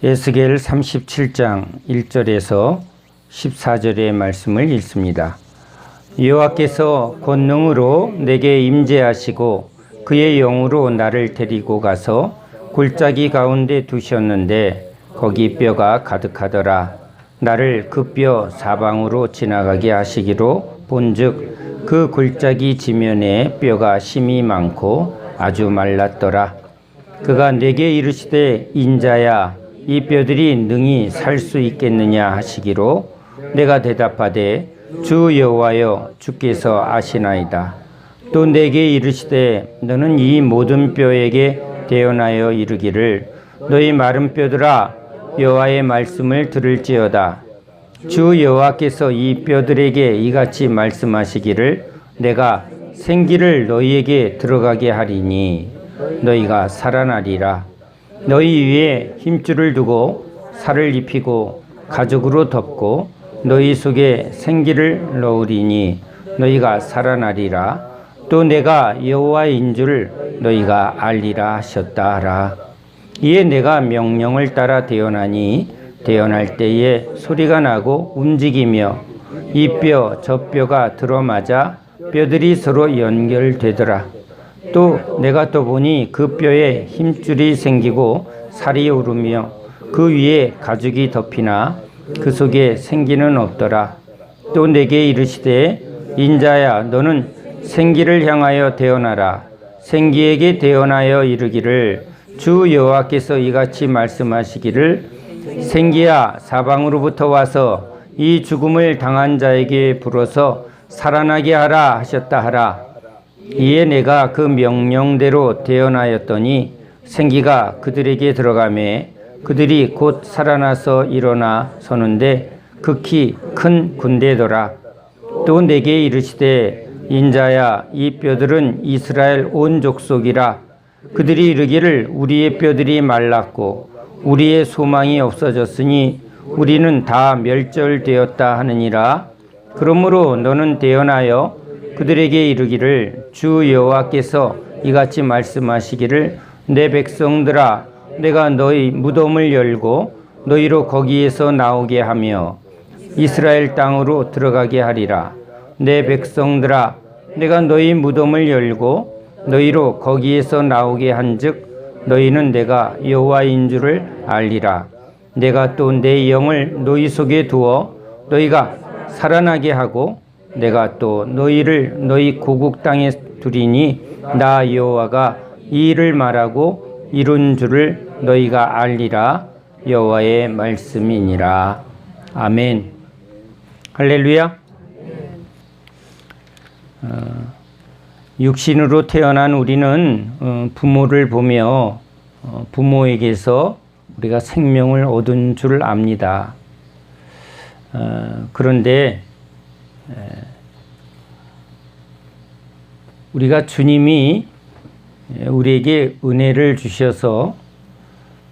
에스겔 37장 1절에서 14절의 말씀을 읽습니다. 여호와께서 권능으로 내게 임재하시고 그의 영으로 나를 데리고 가서 골짜기 가운데 두셨는데 거기 뼈가 가득하더라. 나를 그 뼈 사방으로 지나가게 하시기로 본즉 그 골짜기 지면에 뼈가 심이 많고 아주 말랐더라. 그가 내게 이르시되 인자야 이 뼈들이 능히 살 수 있겠느냐 하시기로 내가 대답하되 주 여호와여 주께서 아시나이다. 또 내게 이르시되 너는 이 모든 뼈에게 대언하여 이르기를 너희 마른 뼈들아 여호와의 말씀을 들을지어다. 주 여호와께서 이 뼈들에게 이같이 말씀하시기를 내가 생기를 너희에게 들어가게 하리니 너희가 살아나리라. 너희 위에 힘줄을 두고 살을 입히고 가죽으로 덮고 너희 속에 생기를 넣으리니 너희가 살아나리라. 또 내가 여호와인 줄 너희가 알리라 하셨다 하라. 이에 내가 명령을 따라 대언하니 대언할 때에 소리가 나고 움직이며 이 뼈 저 뼈가 들어맞아 뼈들이 서로 연결되더라. 또 내가 또 보니 그 뼈에 힘줄이 생기고 살이 오르며 그 위에 가죽이 덮이나 그 속에 생기는 없더라. 또 내게 이르시되 인자야 너는 생기를 향하여 대언하라. 생기에게 대언하여 이르기를 주 여호와께서 이같이 말씀하시기를 생기야 사방으로부터 와서 이 죽음을 당한 자에게 불어서 살아나게 하라 하셨다 하라. 이에 내가 그 명령대로 대언하였더니 생기가 그들에게 들어가매 그들이 곧 살아나서 일어나 서는데 극히 큰 군대더라. 또 내게 이르시되 인자야 이 뼈들은 이스라엘 온 족속이라. 그들이 이르기를 우리의 뼈들이 말랐고 우리의 소망이 없어졌으니 우리는 다 멸절되었다 하느니라. 그러므로 너는 대언하여 그들에게 이르기를 주 여호와께서 이같이 말씀하시기를 내 백성들아 내가 너희 무덤을 열고 너희로 거기에서 나오게 하며 이스라엘 땅으로 들어가게 하리라. 내 백성들아 내가 너희 무덤을 열고 너희로 거기에서 나오게 한즉 너희는 내가 여호와인 줄을 알리라. 내가 또 내 영을 너희 속에 두어 너희가 살아나게 하고 내가 또 너희를 너희 고국 땅에 두리니 나 여호와가 이 일을 말하고 이룬 줄을 너희가 알리라. 여호와의 말씀이니라. 아멘. 할렐루야. 육신으로 태어난 우리는 부모를 보며 부모에게서 우리가 생명을 얻은 줄 압니다. 그런데 우리가 주님이 우리에게 은혜를 주셔서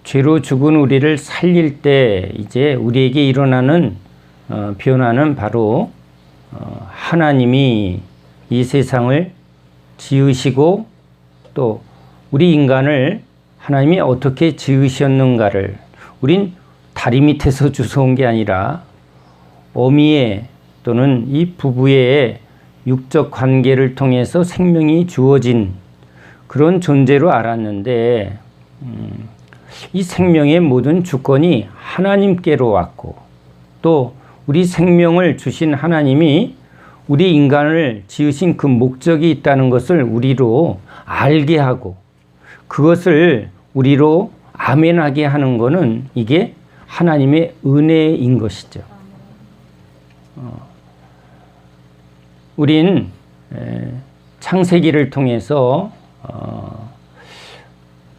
죄로 죽은 우리를 살릴 때 이제 우리에게 일어나는 변화는 바로 하나님이 이 세상을 지으시고 또 우리 인간을 하나님이 어떻게 지으셨는가를 우린 다리 밑에서 주워온 게 아니라 어미의 또는 이 부부의 육적 관계를 통해서 생명이 주어진 그런 존재로 알았는데 이 생명의 모든 주권이 하나님께로 왔고 또 우리 생명을 주신 하나님이 우리 인간을 지으신 그 목적이 있다는 것을 우리로 알게 하고 그것을 우리로 아멘하게 하는 것은 이게 하나님의 은혜인 것이죠. 우린 창세기를 통해서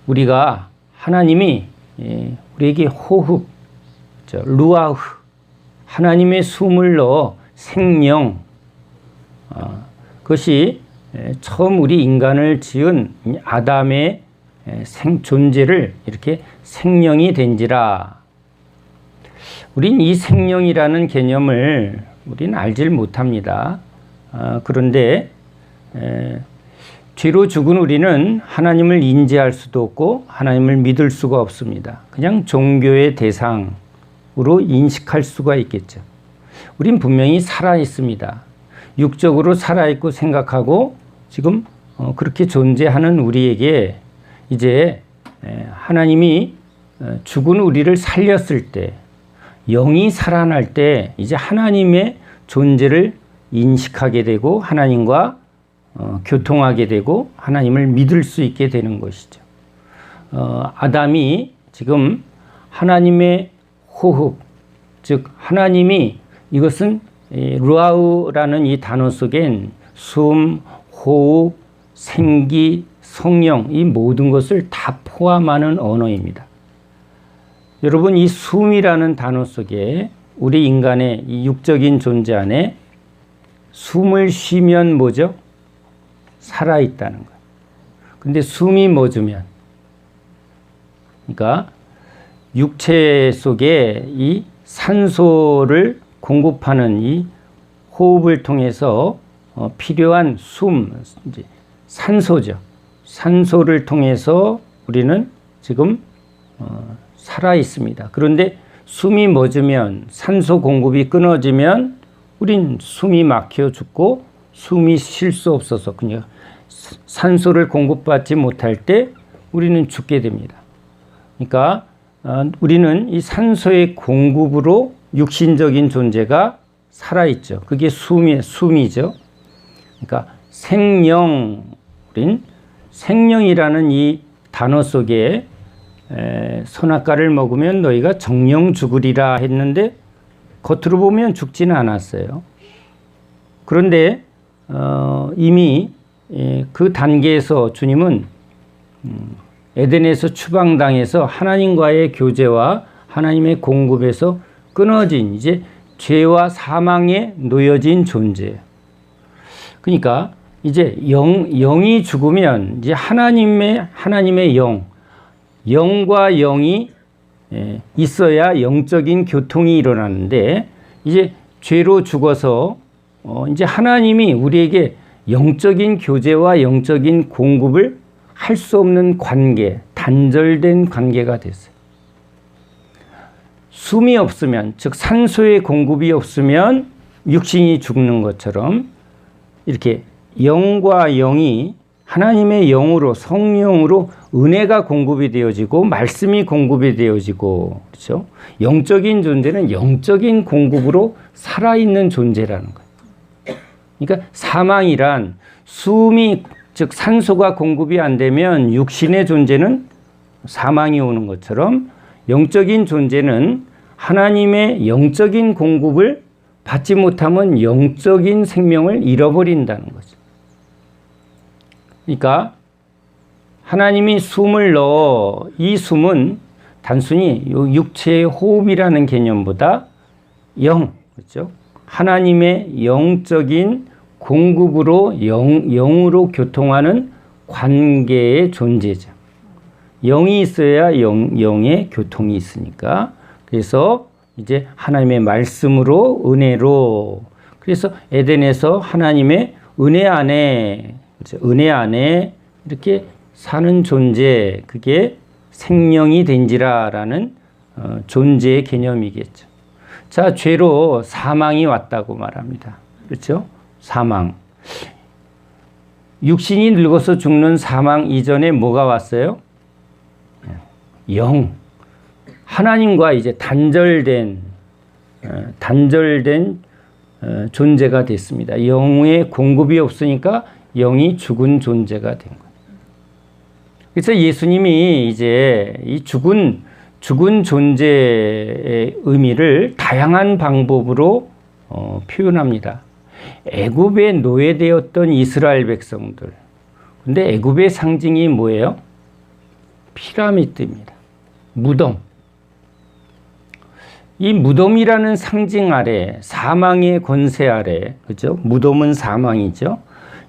우리가 하나님이 우리에게 호흡, 루아흐, 하나님의 숨을 넣어 생명, 그것이 처음 우리 인간을 지은 아담의 존재를 이렇게 생명이 된지라. 우린 이 생명이라는 개념을 우리는 알질 못합니다. 그런데 죄로 죽은 우리는 하나님을 인지할 수도 없고 하나님을 믿을 수가 없습니다. 그냥 종교의 대상으로 인식할 수가 있겠죠. 우린 분명히 살아 있습니다. 육적으로 살아 있고 생각하고 지금 그렇게 존재하는 우리에게 이제 하나님이 죽은 우리를 살렸을 때, 영이 살아날 때 이제 하나님의 존재를 인식하게 되고 하나님과 교통하게 되고 하나님을 믿을 수 있게 되는 것이죠. 아담이 지금 하나님의 호흡, 즉 하나님이, 이것은 루아우라는 이 단어 속엔 숨, 호흡, 생기, 성령, 이 모든 것을 다 포함하는 언어입니다. 여러분, 이 숨이라는 단어 속에 우리 인간의 이 육적인 존재 안에 숨을 쉬면 뭐죠? 살아있다는 거예요. 근데 숨이 멎으면, 그러니까 육체 속에 이 산소를 공급하는 이 호흡을 통해서 필요한 숨, 이제 산소죠. 산소를 통해서 우리는 지금 살아 있습니다. 그런데 숨이 멎으면, 산소 공급이 끊어지면 우린 숨이 막혀 죽고 숨이 쉴 수 없어서 그냥 산소를 공급받지 못할 때 우리는 죽게 됩니다. 그러니까 우리는 이 산소의 공급으로 육신적인 존재가 살아있죠. 그게 숨이죠. 그러니까 생령, 우린 생령이라는 이 단어 속에 선악과를 먹으면 너희가 정령 죽으리라 했는데 겉으로 보면 죽지는 않았어요. 그런데 이미 그 단계에서 주님은 에덴에서 추방당해서 하나님과의 교제와 하나님의 공급에서 끊어진, 이제 죄와 사망에 놓여진 존재예요. 그러니까 이제 영이 죽으면 이제 하나님의 영과 영이 있어야 영적인 교통이 일어나는데, 이제 죄로 죽어서 이제 하나님이 우리에게 영적인 교제와 영적인 공급을 할 수 없는 관계, 단절된 관계가 됐어요. 숨이 없으면, 즉 산소의 공급이 없으면 육신이 죽는 것처럼 이렇게 영과 영이 하나님의 영으로, 성령으로 은혜가 공급이 되어지고 말씀이 공급이 되어지고, 그렇죠? 영적인 존재는 영적인 공급으로 살아있는 존재라는 거예요. 그러니까 사망이란 숨이, 즉 산소가 공급이 안 되면 육신의 존재는 사망이 오는 것처럼 영적인 존재는 하나님의 영적인 공급을 받지 못하면 영적인 생명을 잃어버린다는 거죠. 그러니까 하나님이 숨을 넣어, 이 숨은 단순히 육체의 호흡이라는 개념보다 그렇죠? 하나님의 영적인 공급으로 영으로 교통하는 관계의 존재죠. 영이 있어야 영의 교통이 있으니까. 그래서 이제 하나님의 말씀으로, 은혜로, 그래서 에덴에서 하나님의 은혜 안에 이렇게 사는 존재, 그게 생명이 된지라라는 존재의 개념이겠죠. 자, 죄로 사망이 왔다고 말합니다. 그렇죠? 사망. 육신이 늙어서 죽는 사망 이전에 뭐가 왔어요? 영. 하나님과 이제 단절된 존재가 됐습니다. 영의 공급이 없으니까 영이 죽은 존재가 된 거예요. 그래서 예수님이 이제 이 죽은 존재의 의미를 다양한 방법으로 표현합니다. 애굽에 노예되었던 이스라엘 백성들. 근데 애굽의 상징이 뭐예요? 피라미드입니다. 무덤. 이 무덤이라는 상징 아래, 사망의 권세 아래, 그죠? 무덤은 사망이죠.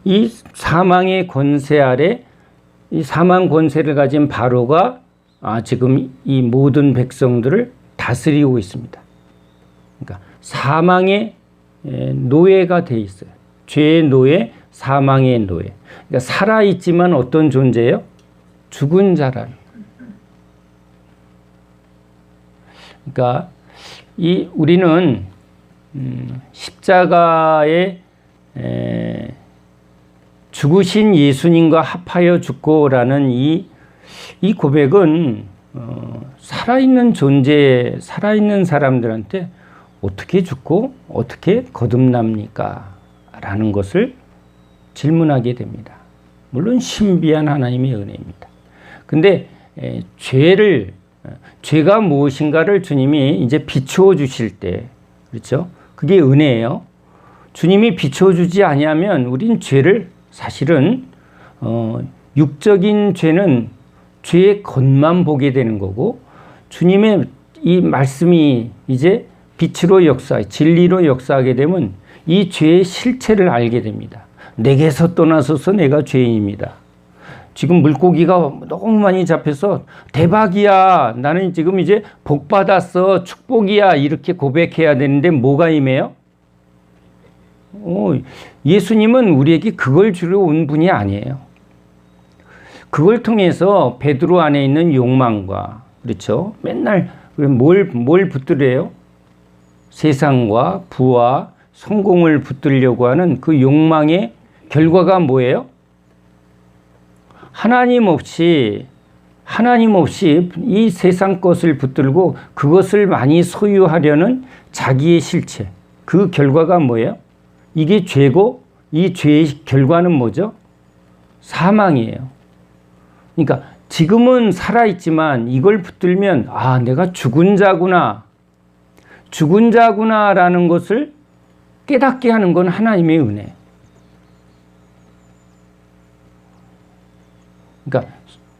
이 사망의 권세 아래, 이 사망 권세를 가진 바로가 지금 이 모든 백성들을 다스리고 있습니다. 그러니까 사망의 노예가 돼 있어요. 죄의 노예, 사망의 노예. 그러니까 살아있지만 어떤 존재예요? 죽은 자라는. 그러니까 우리는 십자가에 죽으신 예수님과 합하여 죽고라는 이 고백은 살아있는 존재, 살아있는 사람들한테 어떻게 죽고 어떻게 거듭납니까? 라는 것을 질문하게 됩니다. 물론 신비한 하나님의 은혜입니다. 근데 죄가 무엇인가를 주님이 이제 비추어 주실 때, 그렇죠? 그게 은혜예요. 주님이 비추어 주지 아니하면 우린 죄를 사실은 육적인 죄는 죄의 겉만 보게 되는 거고, 주님의 이 말씀이 이제 빛으로 진리로 역사하게 되면 이 죄의 실체를 알게 됩니다. 내게서 떠나소서 내가 죄인입니다. 지금 물고기가 너무 많이 잡혀서 대박이야. 나는 지금 이제 복 받았어. 축복이야. 이렇게 고백해야 되는데 뭐가 임해요? 예수님은 우리에게 그걸 주러 온 분이 아니에요. 그걸 통해서 베드로 안에 있는 욕망과, 그렇죠? 맨날 뭘 붙들어요? 세상과 부와 성공을 붙들려고 하는 그 욕망의 결과가 뭐예요? 하나님 없이 이 세상 것을 붙들고 그것을 많이 소유하려는 자기의 실체. 그 결과가 뭐예요? 이게 죄고, 이 죄의 결과는 뭐죠? 사망이에요. 그러니까 지금은 살아있지만 이걸 붙들면 내가 죽은 자구나라는 것을 깨닫게 하는 건 하나님의 은혜. 그러니까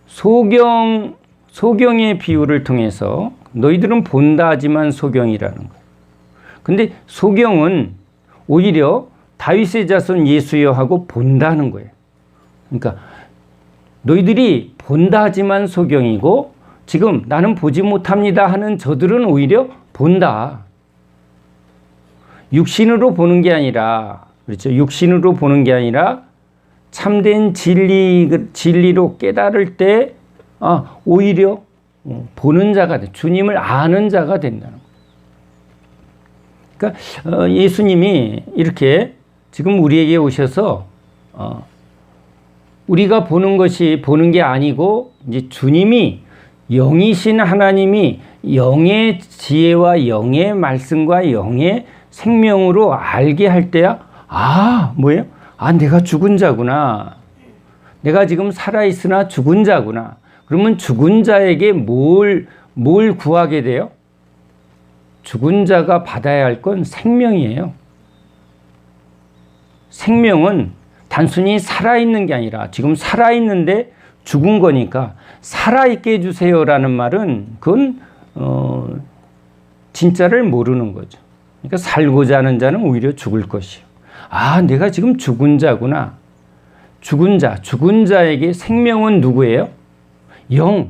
소경의 비유를 통해서 너희들은 본다 하지만 소경이라는 거예요. 근데 소경은 오히려 다윗의 자손 예수여 하고 본다는 거예요. 그러니까 너희들이 본다 하지만 소경이고, 지금 나는 보지 못합니다 하는 저들은 오히려 본다. 육신으로 보는 게 아니라, 그렇죠? 육신으로 보는 게 아니라 참된 진리로 깨달을 때 오히려 보는 자가 돼. 주님을 아는 자가 된다는 거예요. 그러니까 예수님이 이렇게 지금 우리에게 오셔서 우리가 보는 것이 보는 게 아니고, 이제 주님이 영이신 하나님이 영의 지혜와 영의 말씀과 영의 생명으로 알게 할 때야, 뭐예요? 내가 죽은 자구나. 내가 지금 살아있으나 죽은 자구나. 그러면 죽은 자에게 뭘 구하게 돼요? 죽은 자가 받아야 할 건 생명이에요. 생명은 단순히 살아있는 게 아니라, 지금 살아있는데 죽은 거니까 살아있게 해주세요라는 말은 그건 진짜를 모르는 거죠. 그러니까 살고자 하는 자는 오히려 죽을 것이요. 내가 지금 죽은 자구나. 죽은 자에게 생명은 누구예요? 영.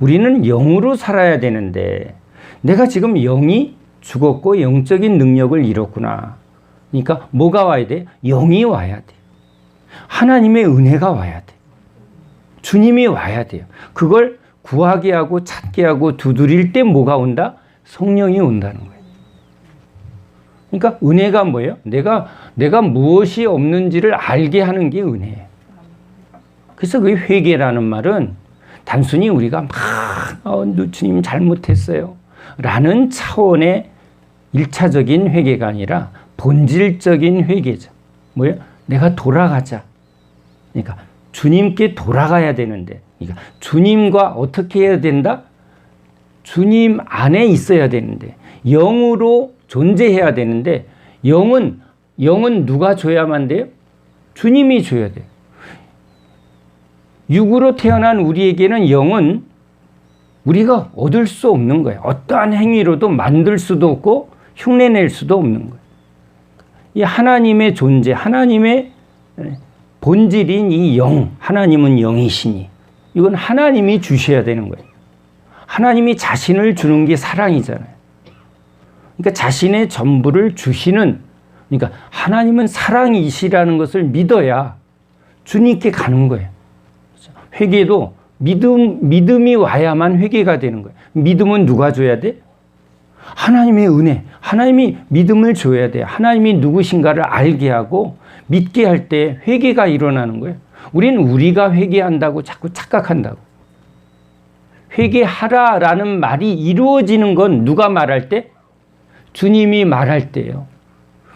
우리는 영으로 살아야 되는데 내가 지금 영이 죽었고 영적인 능력을 잃었구나. 그러니까 뭐가 와야 돼? 영이 와야 돼. 하나님의 은혜가 와야 돼. 주님이 와야 돼요. 그걸 구하게 하고 찾게 하고 두드릴 때 뭐가 온다? 성령이 온다는 거예요. 그러니까 은혜가 뭐예요? 내가 무엇이 없는지를 알게 하는 게 은혜예요. 그래서 그 회개라는 말은 단순히 우리가 주님 잘못했어요 라는 차원의 1차적인 회개가 아니라 본질적인 회개죠. 뭐예요? 내가 돌아가자. 그러니까 주님께 돌아가야 되는데, 그러니까 주님과 어떻게 해야 된다? 주님 안에 있어야 되는데, 영으로 존재해야 되는데, 영은 누가 줘야만 돼요? 주님이 줘야 돼요. 육으로 태어난 우리에게는 영은 우리가 얻을 수 없는 거예요. 어떠한 행위로도 만들 수도 없고 흉내낼 수도 없는 거예요. 이 하나님의 존재, 하나님의 본질인 이 영, 하나님은 영이시니 이건 하나님이 주셔야 되는 거예요. 하나님이 자신을 주는 게 사랑이잖아요. 그러니까 자신의 전부를 주시는, 그러니까 하나님은 사랑이시라는 것을 믿어야 주님께 가는 거예요. 회개도 믿음이 와야만 회개가 되는 거예요. 믿음은 누가 줘야 돼? 하나님의 은혜, 하나님이 믿음을 줘야 돼. 하나님이 누구신가를 알게 하고 믿게 할 때 회개가 일어나는 거예요. 우리는 우리가 회개한다고 자꾸 착각한다고. 회개하라라는 말이 이루어지는 건 누가 말할 때? 주님이 말할 때예요.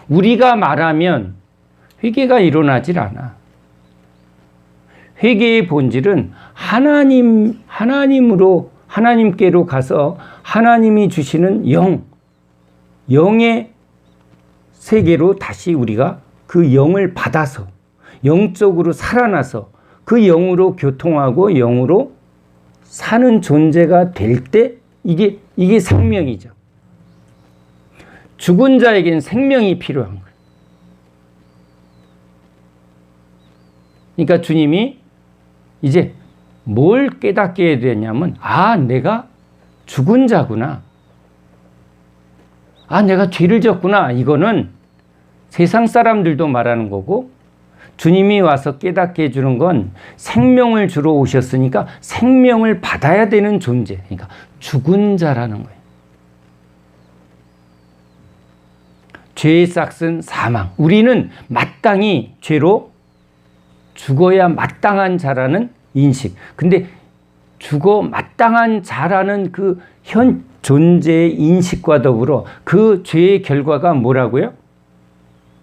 우리가 말하면 회개가 일어나질 않아. 회개의 본질은 하나님께로 가서 하나님이 주시는 영의 세계로 다시 우리가 그 영을 받아서 영적으로 살아나서 그 영으로 교통하고 영으로 사는 존재가 될 때 이게 생명이죠. 죽은 자에겐 생명이 필요한 거예요. 그러니까 주님이 이제 뭘 깨닫게 해야 되냐면, 내가 죽은 자구나. 내가 죄를 졌구나. 이거는 세상 사람들도 말하는 거고, 주님이 와서 깨닫게 해주는 건 생명을 주러 오셨으니까 생명을 받아야 되는 존재. 그러니까 죽은 자라는 거예요. 죄의 싹은 사망. 우리는 마땅히 죄로 죽어야 마땅한 자라는 인식. 근데 죽어 마땅한 자라는 그 현 존재의 인식과 더불어 그 죄의 결과가 뭐라고요?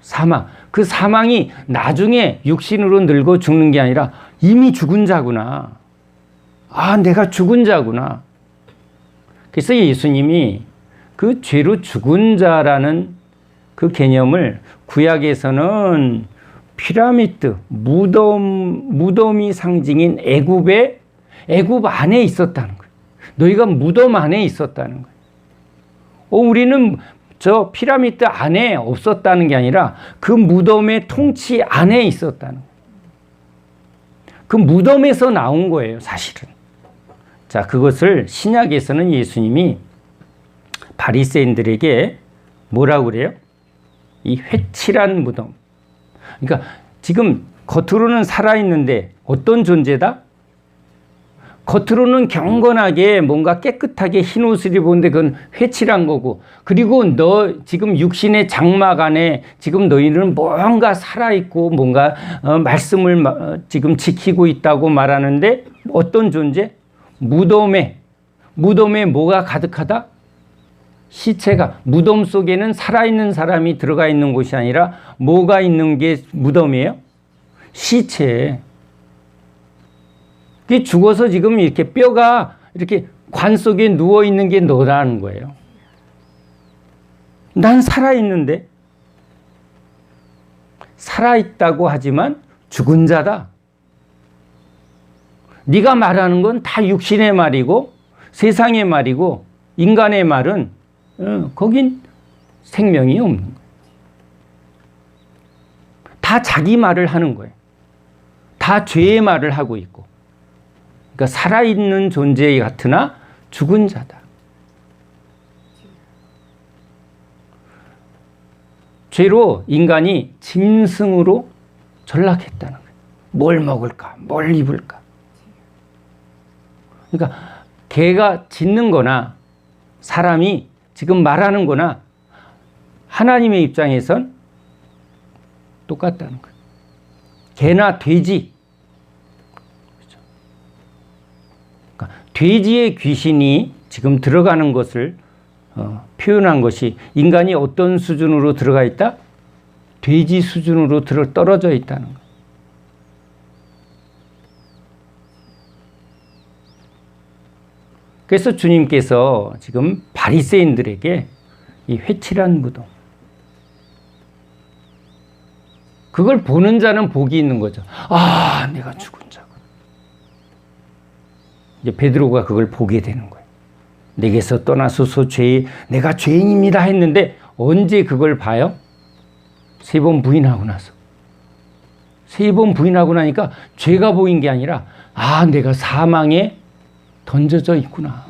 사망. 그 사망이 나중에 육신으로 늙어 죽는 게 아니라 이미 죽은 자구나. 내가 죽은 자구나. 그래서 예수님이 그 죄로 죽은 자라는 그 개념을 구약에서는 피라미드, 무덤이 상징인 애굽 안에 있었다는 거예요. 너희가 무덤 안에 있었다는 거예요. 우리는 저 피라미드 안에 없었다는 게 아니라 그 무덤의 통치 안에 있었다는 거예요. 그 무덤에서 나온 거예요, 사실은. 자, 그것을 신약에서는 예수님이 바리새인들에게 뭐라고 그래요? 이 회칠한 무덤. 그러니까 지금 겉으로는 살아있는데 어떤 존재다? 겉으로는 경건하게 뭔가 깨끗하게 흰 옷을 입었는데 그건 회칠한 거고, 그리고 너 지금 육신의 장막 안에 지금 너희는 뭔가 살아있고 뭔가 말씀을 지금 지키고 있다고 말하는데 어떤 존재? 무덤에 뭐가 가득하다? 시체가. 무덤 속에는 살아있는 사람이 들어가 있는 곳이 아니라 뭐가 있는 게 무덤이에요? 시체. 그게 죽어서 지금 이렇게 뼈가 이렇게 관 속에 누워있는 게 너라는 거예요. 난 살아있는데, 살아있다고 하지만 죽은 자다. 네가 말하는 건 다 육신의 말이고 세상의 말이고 인간의 말은 거긴 생명이 없는 거예요. 다 자기 말을 하는 거예요. 다 죄의 말을 하고 있고. 그러니까 살아있는 존재 같으나 죽은 자다. 죄로 인간이 짐승으로 전락했다는 거예요. 뭘 먹을까? 뭘 입을까? 그러니까 개가 짖는 거나 사람이 지금 말하는 거나 하나님의 입장에선 똑같다는 거예요. 개나 돼지. 그렇죠? 그러니까 돼지의 귀신이 지금 들어가는 것을 표현한 것이 인간이 어떤 수준으로 들어가 있다? 돼지 수준으로 떨어져 있다는 거예요. 그래서 주님께서 지금 바리새인들에게 이 회칠한 무덤, 그걸 보는 자는 복이 있는 거죠. 내가 죽은 자구나. 이제 베드로가 그걸 보게 되는 거예요. 내게서 떠나소서 내가 죄인입니다 했는데 언제 그걸 봐요? 3번 부인하고 나서. 3번 부인하고 나니까 죄가 보인 게 아니라 내가 사망에 던져져 있구나.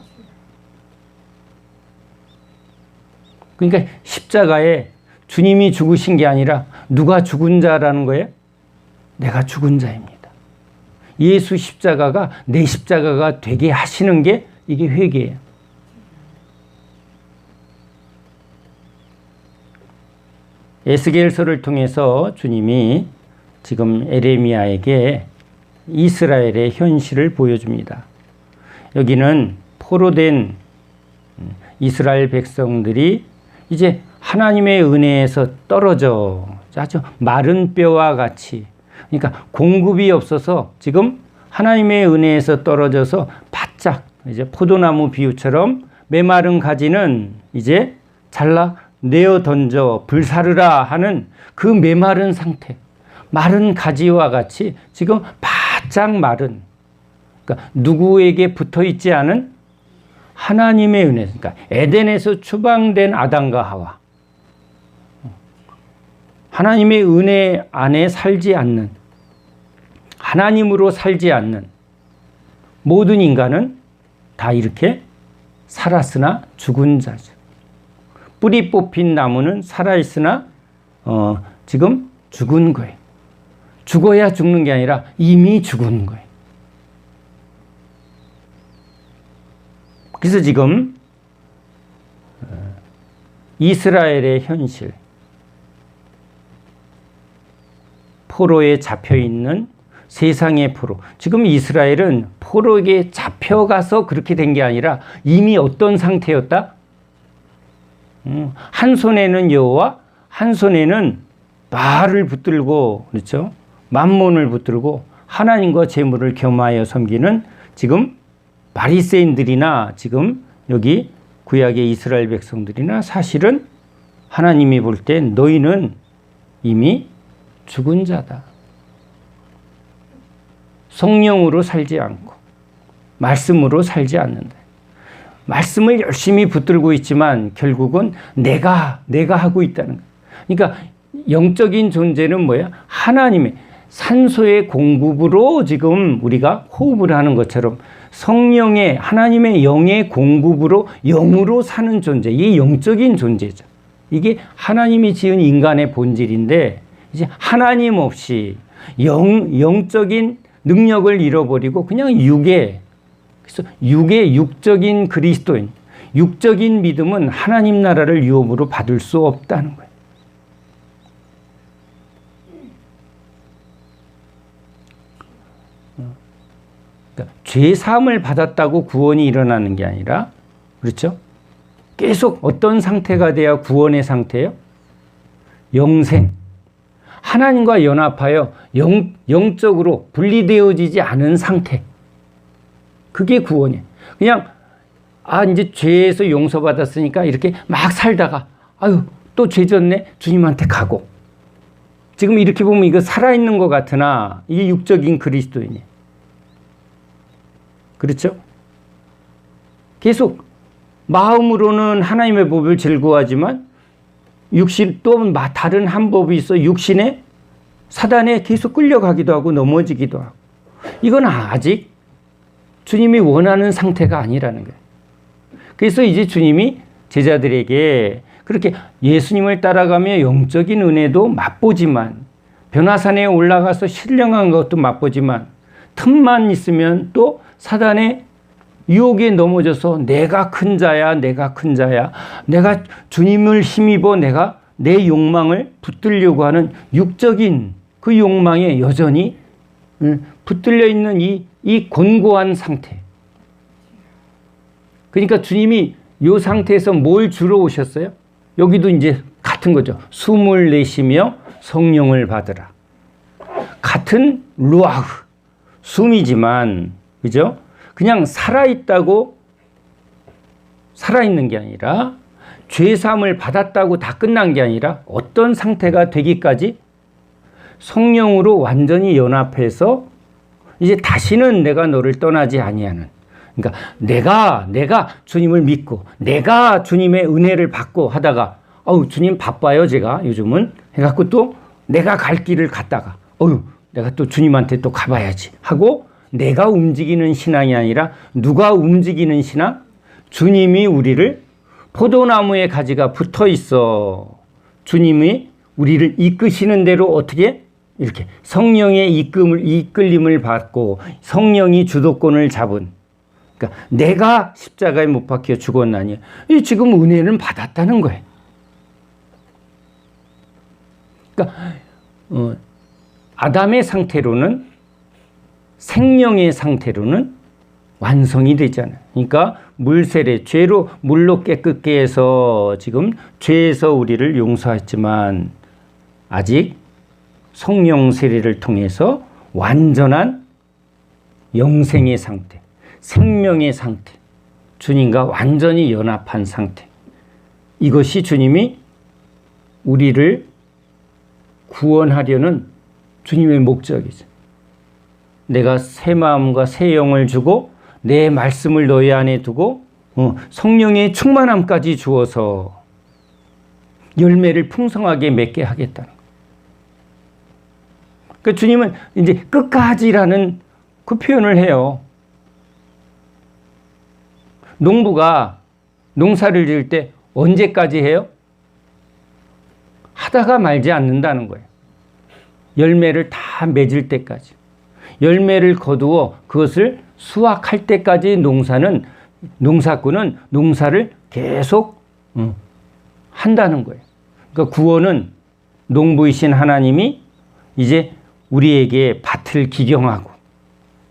그러니까 십자가에 주님이 죽으신 게 아니라 누가 죽은 자라는 거예요? 내가 죽은 자입니다. 예수 십자가가 내 십자가가 되게 하시는 게 이게 회개예요. 에스겔서를 통해서 주님이 지금 에레미야에게 이스라엘의 현실을 보여줍니다. 여기는 포로된 이스라엘 백성들이 이제 하나님의 은혜에서 떨어져 아주 마른 뼈와 같이, 그러니까 공급이 없어서 지금 하나님의 은혜에서 떨어져서 바짝 이제 포도나무 비유처럼 메마른 가지는 이제 잘라 내어 던져 불사르라 하는 그 메마른 상태, 마른 가지와 같이 지금 바짝 마른, 그러니까 누구에게 붙어 있지 않은 하나님의 은혜, 그러니까 에덴에서 추방된 아담과 하와, 하나님의 은혜 안에 살지 않는, 하나님으로 살지 않는 모든 인간은 다 이렇게 살았으나 죽은 자죠. 뿌리 뽑힌 나무는 살아있으나 지금 죽은 거예요. 죽어야 죽는 게 아니라 이미 죽은 거예요. 그래서 지금 이스라엘의 현실, 포로에 잡혀있는 세상의 포로, 지금 이스라엘은 포로에게 잡혀가서 그렇게 된 게 아니라 이미 어떤 상태였다? 한 손에는 여호와, 한 손에는 바알을 붙들고, 그렇죠? 만몬을 붙들고 하나님과 재물을 겸하여 섬기는 지금 바리새인들이나 지금 여기 구약의 이스라엘 백성들이나 사실은 하나님이 볼 때 너희는 이미 죽은 자다. 성령으로 살지 않고 말씀으로 살지 않는다. 말씀을 열심히 붙들고 있지만 결국은 내가 하고 있다는 거예요. 그러니까 영적인 존재는 뭐야? 하나님의 산소의 공급으로 지금 우리가 호흡을 하는 것처럼 성령의 하나님의 영의 공급으로 영으로 사는 존재, 이게 영적인 존재죠. 이게 하나님이 지은 인간의 본질인데 이제 하나님 없이 영적인 능력을 잃어버리고 그냥 그래서 육적인 그리스도인, 육적인 믿음은 하나님 나라를 유업으로 받을 수 없다는 거예요. 그러니까 죄 사함을 받았다고 구원이 일어나는 게 아니라, 그렇죠? 계속 어떤 상태가 돼야 구원의 상태예요? 영생. 하나님과 연합하여 영적으로 분리되어지지 않은 상태. 그게 구원이에요. 그냥 이제 죄에서 용서받았으니까 이렇게 막 살다가 또 죄 졌네, 주님한테 가고. 지금 이렇게 보면 이거 살아있는 것 같으나 이게 육적인 그리스도인이에요. 그렇죠? 계속 마음으로는 하나님의 법을 즐거워하지만 육신 또 다른 한 법이 있어 육신에 사단에 계속 끌려가기도 하고 넘어지기도 하고. 이건 아직 주님이 원하는 상태가 아니라는 거예요. 그래서 이제 주님이 제자들에게 그렇게 예수님을 따라가며 영적인 은혜도 맛보지만, 변화산에 올라가서 신령한 것도 맛보지만, 틈만 있으면 또 사단의 유혹에 넘어져서 내가 큰 자야, 내가 주님을 힘입어 내가 내 욕망을 붙들려고 하는 육적인 그 욕망에 여전히 붙들려 있는 이 곤고한 상태. 그러니까 주님이 이 상태에서 뭘 주러 오셨어요? 여기도 이제 같은 거죠. 숨을 내쉬며 성령을 받으라. 같은 루아흐, 숨이지만, 그죠? 그냥 살아있다고 살아있는 게 아니라, 죄사함을 받았다고 다 끝난 게 아니라 어떤 상태가 되기까지 성령으로 완전히 연합해서 이제 다시는 내가 너를 떠나지 아니하는, 그러니까 내가 주님을 믿고 내가 주님의 은혜를 받고 하다가 주님 바빠요 제가 요즘은 해갖고 또 내가 갈 길을 갔다가 내가 또 주님한테 또 가봐야지 하고 내가 움직이는 신앙이 아니라 누가 움직이는 신앙? 주님이 우리를 포도나무의 가지가 붙어 있어 주님이 우리를 이끄시는 대로 어떻게 이렇게 성령의 이끌림을 받고 성령이 주도권을 잡은, 그러니까 내가 십자가에 못 박혀 죽었나니 이 지금 은혜는 받았다는 거예요. 그러니까 아담의 상태로는, 생명의 상태로는 완성이 되잖아요. 그러니까 물세례, 죄로 물로 깨끗게 해서 지금 죄에서 우리를 용서했지만 아직 성령 세례를 통해서 완전한 영생의 상태, 생명의 상태, 주님과 완전히 연합한 상태, 이것이 주님이 우리를 구원하려는 주님의 목적이죠. 내가 새 마음과 새 영을 주고 내 말씀을 너희 안에 두고 성령의 충만함까지 주어서 열매를 풍성하게 맺게 하겠다는 거예요. 그러니까 주님은 이제 끝까지라는 그 표현을 해요. 농부가 농사를 지을 때 언제까지 해요? 하다가 말지 않는다는 거예요. 열매를 다 맺을 때까지. 열매를 거두어 그것을 수확할 때까지 농사꾼은 농사를 계속 한다는 거예요. 그러니까 구원은 농부이신 하나님이 이제 우리에게 밭을 기경하고,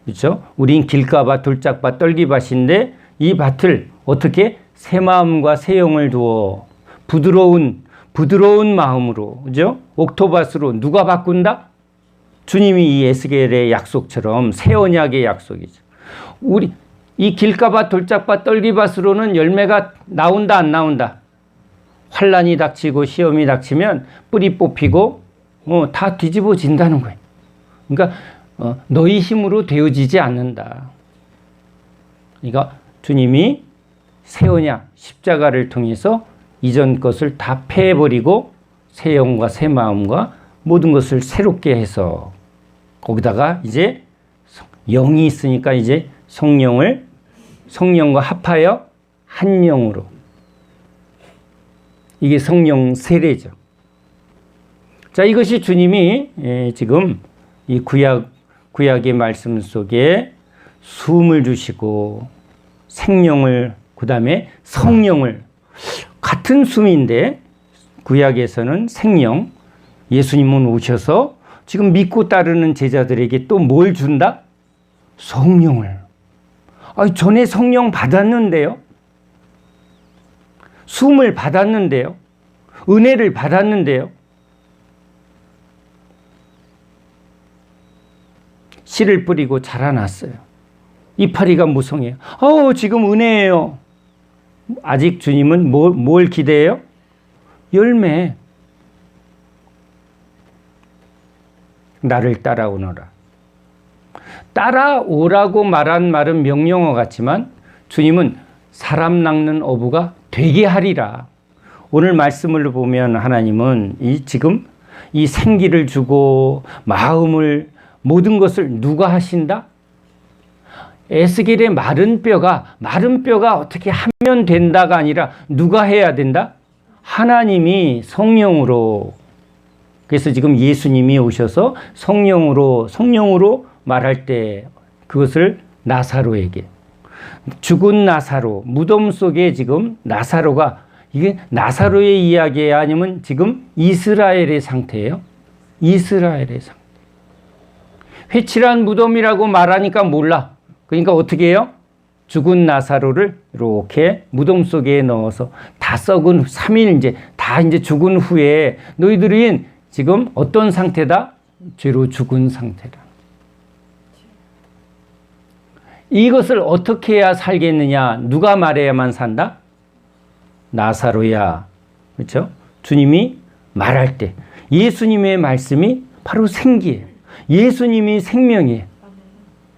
그렇죠? 우린 길가밭, 돌짝밭, 떨기밭인데 이 밭을 어떻게 새 마음과 새 영을 두어 부드러운 마음으로, 그죠? 옥토밭으로 누가 바꾼다? 주님이 이 에스겔의 약속처럼 새 언약의 약속이죠. 우리 이 길가밭, 돌짝밭, 떨기밭으로는 열매가 나온다, 안 나온다? 환란이 닥치고 시험이 닥치면 뿌리 뽑히고 다 뒤집어진다는 거예요. 그러니까 너희 힘으로 되어지지 않는다. 그러니까 주님이 새 언약, 십자가를 통해서 이전 것을 다 패해버리고 새 영과 새 마음과 모든 것을 새롭게 해서 거기다가 이제 영이 있으니까 이제 성령과 합하여 한 영으로, 이게 성령 세례죠. 자, 이것이 주님이 지금 이 구약의 말씀 속에 숨을 주시고 생명을, 그 다음에 성령을, 같은 숨인데 구약에서는 생명, 예수님은 오셔서 지금 믿고 따르는 제자들에게 또 뭘 준다? 성령을. 전에 성령 받았는데요. 숨을 받았는데요. 은혜를 받았는데요. 씨를 뿌리고 자라났어요. 이파리가 무성해요. 지금 은혜예요. 아직 주님은 뭘 기대해요? 열매. 나를 따라오너라. 따라오라고 말한 말은 명령어 같지만 주님은 사람 낚는 어부가 되게 하리라. 오늘 말씀을 보면 하나님은 지금 이 생기를 주고 마음을, 모든 것을 누가 하신다? 에스겔의 마른 뼈가 어떻게 하면 된다가 아니라 누가 해야 된다? 하나님이 성령으로. 그래서 지금 예수님이 오셔서 성령으로 말할 때 그것을 나사로에게, 죽은 나사로, 무덤 속에 지금 나사로가, 이게 나사로의 이야기예요? 아니면 지금 이스라엘의 상태예요? 이스라엘의 상태. 회칠한 무덤이라고 말하니까 몰라. 그러니까 어떻게 해요? 죽은 나사로를 이렇게 무덤 속에 넣어서 다 썩은 3일 다 죽은 후에 너희들은 지금 어떤 상태다? 죄로 죽은 상태다. 이것을 어떻게 해야 살겠느냐? 누가 말해야만 산다? 나사로야. 그렇죠? 주님이 말할 때 예수님의 말씀이 바로 생기예요. 예수님이 생명이에요.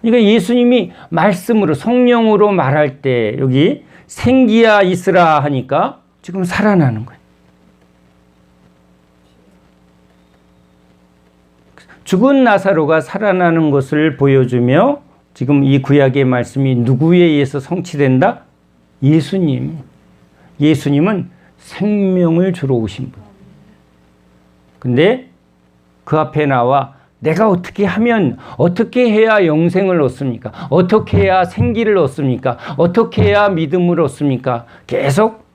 그러니까 예수님이 말씀으로, 성령으로 말할 때 여기 생기야 있으라 하니까 지금 살아나는 거예요. 죽은 나사로가 살아나는 것을 보여주며 지금 이 구약의 말씀이 누구에 의해서 성취된다? 예수님. 예수님은 생명을 주러 오신 분. 근데 그 앞에 나와 내가 어떻게 하면, 어떻게 해야 영생을 얻습니까? 어떻게 해야 생기를 얻습니까? 어떻게 해야 믿음을 얻습니까? 계속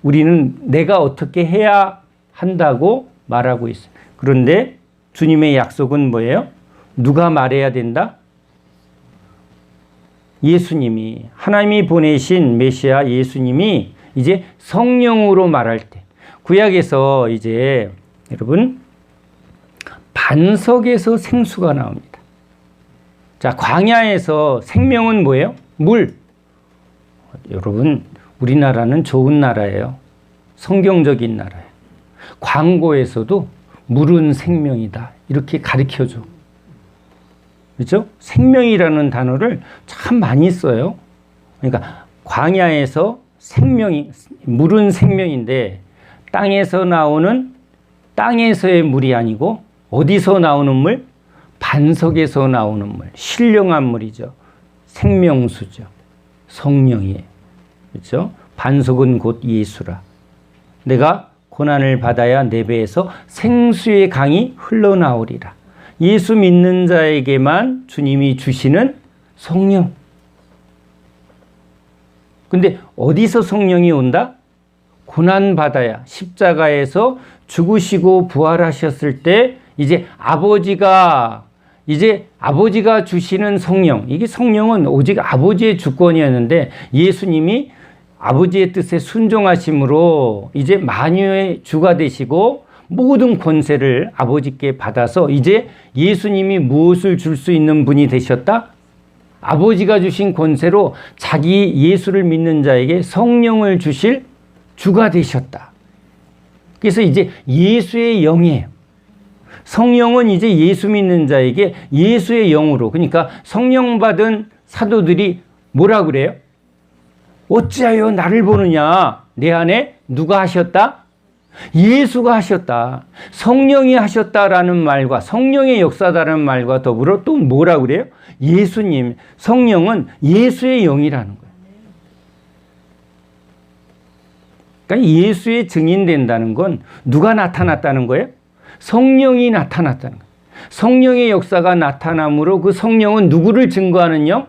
우리는 내가 어떻게 해야 한다고 말하고 있어요. 그런데 주님의 약속은 뭐예요? 누가 말해야 된다? 예수님이, 하나님이 보내신 메시아 예수님이 이제 성령으로 말할 때, 구약에서 이제 여러분 반석에서 생수가 나옵니다. 자, 광야에서 생명은 뭐예요? 물. 여러분, 우리나라는 좋은 나라예요. 성경적인 나라예요. 광고에서도 물은 생명이다, 이렇게 가르쳐줘. 그렇죠? 생명이라는 단어를 참 많이 써요. 그러니까 광야에서 생명이, 물은 생명인데 땅에서 나오는, 땅에서의 물이 아니고 어디서 나오는 물? 반석에서 나오는 물, 신령한 물이죠. 생명수죠. 성령이에요. 그렇죠? 반석은 곧 예수라. 내가 고난을 받아야 내 배에서 생수의 강이 흘러나오리라. 예수 믿는 자에게만 주님이 주시는 성령. 근데 어디서 성령이 온다? 고난받아야, 십자가에서 죽으시고 부활하셨을 때 이제 아버지가 주시는 성령. 이게 성령은 오직 아버지의 주권이었는데 예수님이 아버지의 뜻에 순종하심으로 이제 만유의 주가 되시고 모든 권세를 아버지께 받아서 이제 예수님이 무엇을 줄 수 있는 분이 되셨다? 아버지가 주신 권세로 자기 예수를 믿는 자에게 성령을 주실 주가 되셨다. 그래서 이제 예수의 영이에요. 성령은 이제 예수 믿는 자에게 예수의 영으로, 그러니까 성령 받은 사도들이 뭐라 그래요? 어찌하여 나를 보느냐? 내 안에 누가 하셨다? 예수가 하셨다. 성령이 하셨다라는 말과 성령의 역사다라는 말과 더불어 또 뭐라 그래요? 예수님, 성령은 예수의 영이라는 거예요. 그러니까 예수의 증인된다는 건 누가 나타났다는 거예요? 성령이 나타났다는 거예요. 성령의 역사가 나타남으로 그 성령은 누구를 증거하는 영?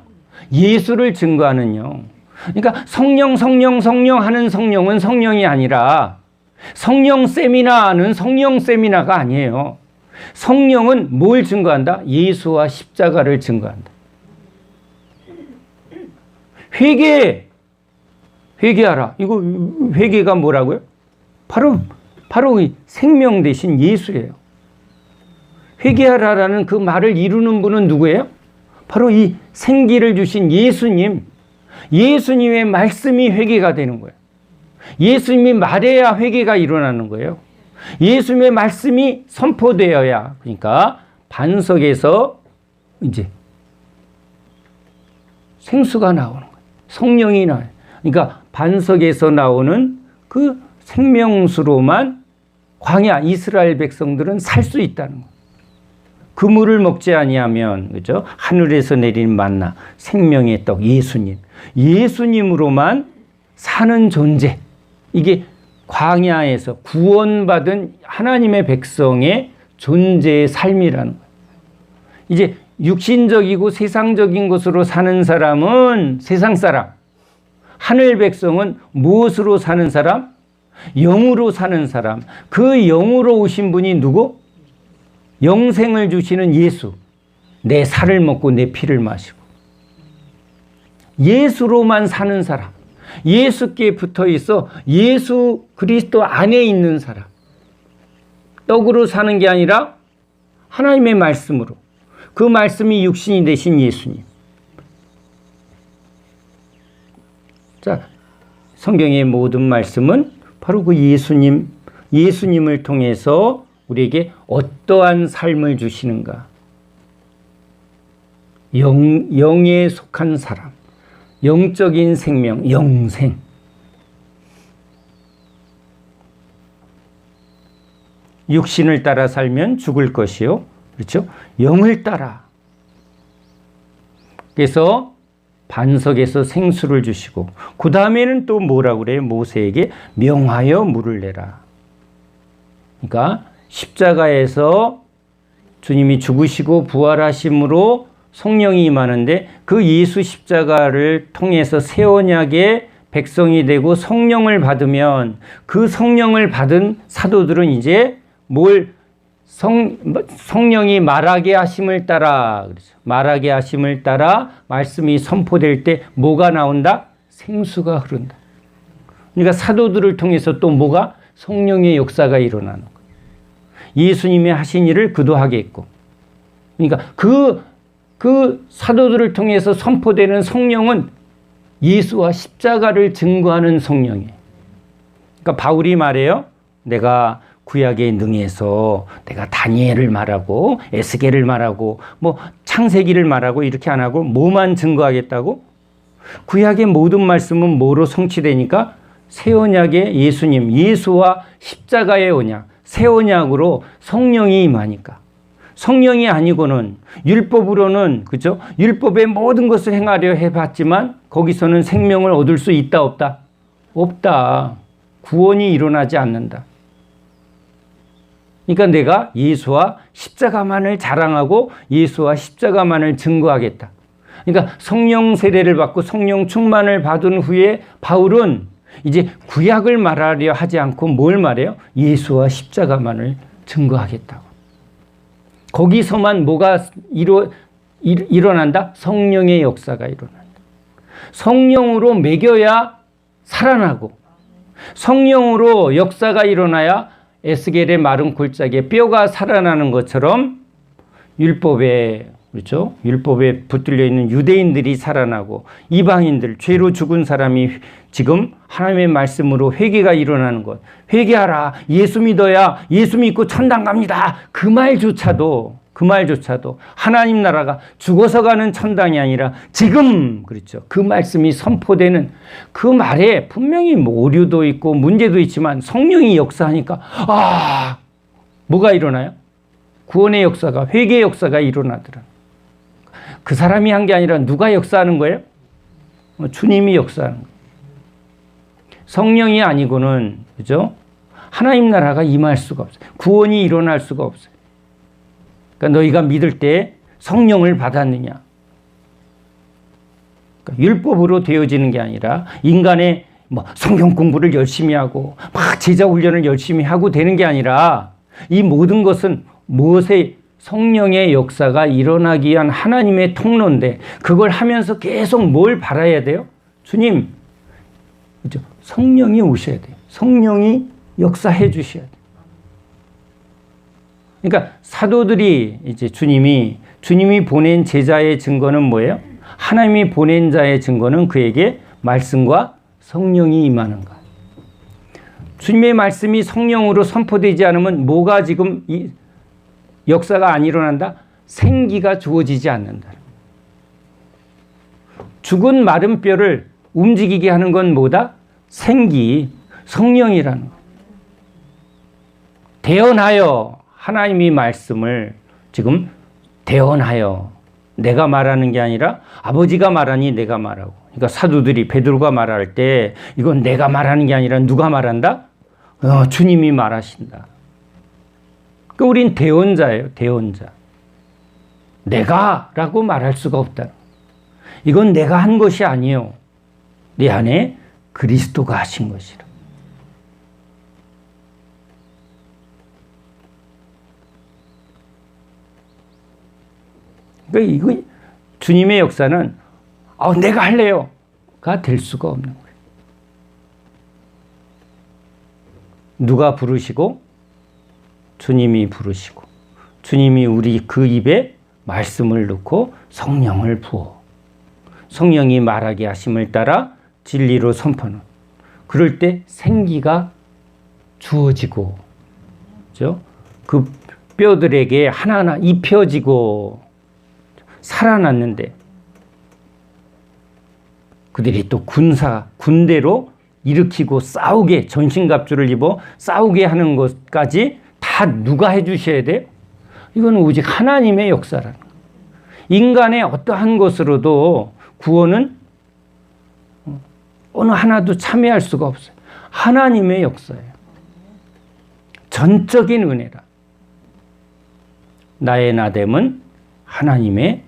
예수를 증거하는 영. 그러니까 성령 하는 성령은 성령이 아니라 성령 세미나는 성령 세미나가 아니에요. 성령은 뭘 증거한다? 예수와 십자가를 증거한다. 회개하라. 이거 회개가 뭐라고요? 바로 이 생명 대신 예수예요. 회개하라라는 그 말을 이루는 분은 누구예요? 바로 이 생기를 주신 예수님. 예수님의 말씀이 회개가 되는 거예요. 예수님이 말해야 회개가 일어나는 거예요. 예수님의 말씀이 선포되어야, 그러니까 반석에서 이제 생수가 나오는 거예요. 성령이 나와요. 그러니까 반석에서 나오는 그 생명수로만 광야 이스라엘 백성들은 살 수 있다는 거예요. 그 물을 먹지 아니하면, 그죠? 하늘에서 내린 만나, 생명의 떡, 예수님으로만 사는 존재. 이게 광야에서 구원받은 하나님의 백성의 존재의 삶이라는 거예요. 이제 육신적이고 세상적인 것으로 사는 사람은 세상 사람, 하늘 백성은 무엇으로 사는 사람? 영으로 사는 사람. 그 영으로 오신 분이 누구? 영생을 주시는 예수. 내 살을 먹고 내 피를 마시고. 예수로만 사는 사람. 예수께 붙어 있어 예수 그리스도 안에 있는 사람. 떡으로 사는 게 아니라 하나님의 말씀으로. 그 말씀이 육신이 되신 예수님. 자, 성경의 모든 말씀은 바로 그 예수님을 통해서 우리에게 어떠한 삶을 주시는가. 영에 속한 사람, 영적인 생명, 영생. 육신을 따라 살면 죽을 것이요. 그렇죠? 영을 따라. 그래서 반석에서 생수를 주시고, 그 다음에는 또 뭐라고 그래요? 모세에게 명하여 물을 내라. 그러니까 십자가에서 주님이 죽으시고 부활하심으로 성령이 임하는데 그 예수 십자가를 통해서 새 언약의 백성이 되고 성령을 받으면 그 성령을 받은 사도들은 이제 성령이 말하게 하심을 따라, 그렇죠. 말하게 하심을 따라 말씀이 선포될 때 뭐가 나온다? 생수가 흐른다. 그러니까 사도들을 통해서 또 뭐가? 성령의 역사가 일어나는 거예요. 예수님의 하신 일을 그도 하겠고. 그러니까 그 사도들을 통해서 선포되는 성령은 예수와 십자가를 증거하는 성령이에요. 그러니까 바울이 말해요. 내가 구약에 능해서 내가 다니엘을 말하고 에스겔을 말하고 뭐 창세기를 말하고 이렇게 안 하고 뭐만 증거하겠다고? 구약의 모든 말씀은 뭐로 성취되니까 새 언약의 예수님, 예수와 십자가의 언약, 새 언약으로 성령이 임하니까. 성령이 아니고는 율법으로는, 그죠? 율법의 모든 것을 행하려 해봤지만 거기서는 생명을 얻을 수 있다 없다? 없다. 구원이 일어나지 않는다. 그러니까 내가 예수와 십자가만을 자랑하고 예수와 십자가만을 증거하겠다. 그러니까 성령 세례를 받고 성령 충만을 받은 후에 바울은 이제 구약을 말하려 하지 않고 뭘 말해요? 예수와 십자가만을 증거하겠다고. 거기서만 뭐가 일어난다? 성령의 역사가 일어난다. 성령으로 먹여야 살아나고 성령으로 역사가 일어나야 에스겔의 마른 골짜기에 뼈가 살아나는 것처럼 율법에, 그렇죠? 율법에 붙들려 있는 유대인들이 살아나고 이방인들, 죄로 죽은 사람이 지금 하나님의 말씀으로 회개가 일어나는 것. 회개하라. 예수 믿어야 예수 믿고 천당 갑니다. 그 말조차도 하나님 나라가 죽어서 가는 천당이 아니라 지금, 그렇죠. 그 말씀이 선포되는 그 말에 분명히 오류도 있고 문제도 있지만 성령이 역사하니까 뭐가 일어나요? 구원의 역사가, 회개의 역사가 일어나더라. 그 사람이 한 게 아니라 누가 역사하는 거예요? 주님이 역사하는 거예요. 성령이 아니고는, 그죠? 하나님 나라가 임할 수가 없어요. 구원이 일어날 수가 없어요. 그러니까 너희가 믿을 때 성령을 받았느냐? 그러니까 율법으로 되어지는 게 아니라 인간의 성경 공부를 열심히 하고 막 제자 훈련을 열심히 하고 되는 게 아니라 이 모든 것은 무엇의 성령의 역사가 일어나기 위한 하나님의 통로인데 그걸 하면서 계속 뭘 바라야 돼요? 주님, 그렇죠? 성령이 오셔야 돼요. 성령이 역사해 주셔야 돼요. 그러니까 사도들이 이제 주님이 보낸 제자의 증거는 뭐예요? 하나님이 보낸 자의 증거는 그에게 말씀과 성령이 임하는 것. 주님의 말씀이 성령으로 선포되지 않으면 뭐가 지금 역사가 안 일어난다? 생기가 주어지지 않는다. 죽은 마른 뼈를 움직이게 하는 건 뭐다? 생기, 성령이라는 거. 대언하여 하나님이 말씀을 지금 대언하여 내가 말하는 게 아니라 아버지가 말하니 내가 말하고. 그러니까 사도들이 베드로가 말할 때 이건 내가 말하는 게 아니라 누가 말한다? 주님이 말하신다. 그러니까 우린 대언자예요. 대언자. 내가라고 말할 수가 없다. 이건 내가 한 것이 아니에요. 내 안에 그리스도가 하신 것이라. 그러니까 이거 주님의 역사는 내가 할래요가 될 수가 없는 거예요. 누가 부르시고 주님이 부르시고 주님이 우리 그 입에 말씀을 넣고 성령을 부어 성령이 말하게 하심을 따라 진리로 선포는 그럴 때 생기가 주어지고 그렇죠? 그 뼈들에게 하나하나 입혀지고 살아났는데 그들이 또 군대로 일으키고 싸우게 전신갑주를 입어 싸우게 하는 것까지 다 누가 해주셔야 돼요? 이건 오직 하나님의 역사라는 거예요. 인간의 어떠한 것으로도 구원은 어느 하나도 참여할 수가 없어요. 하나님의 역사예요. 전적인 은혜라. 나의 나됨은 하나님의